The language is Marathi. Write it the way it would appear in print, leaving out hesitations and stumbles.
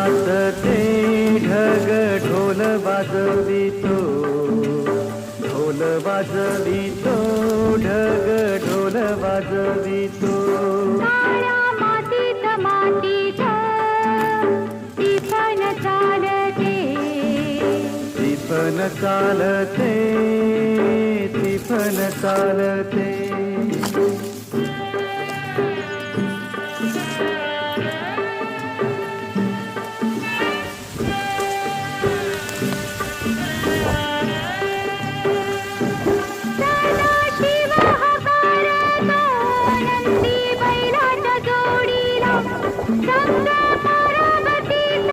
नाचते ढग ढोल वाजवितो, ढोल वाजवितो ढग ढोल वाजवितो. काळ्या मातीत मातीच्या टिपण चालते, टिपण चालते, टिपण चालते.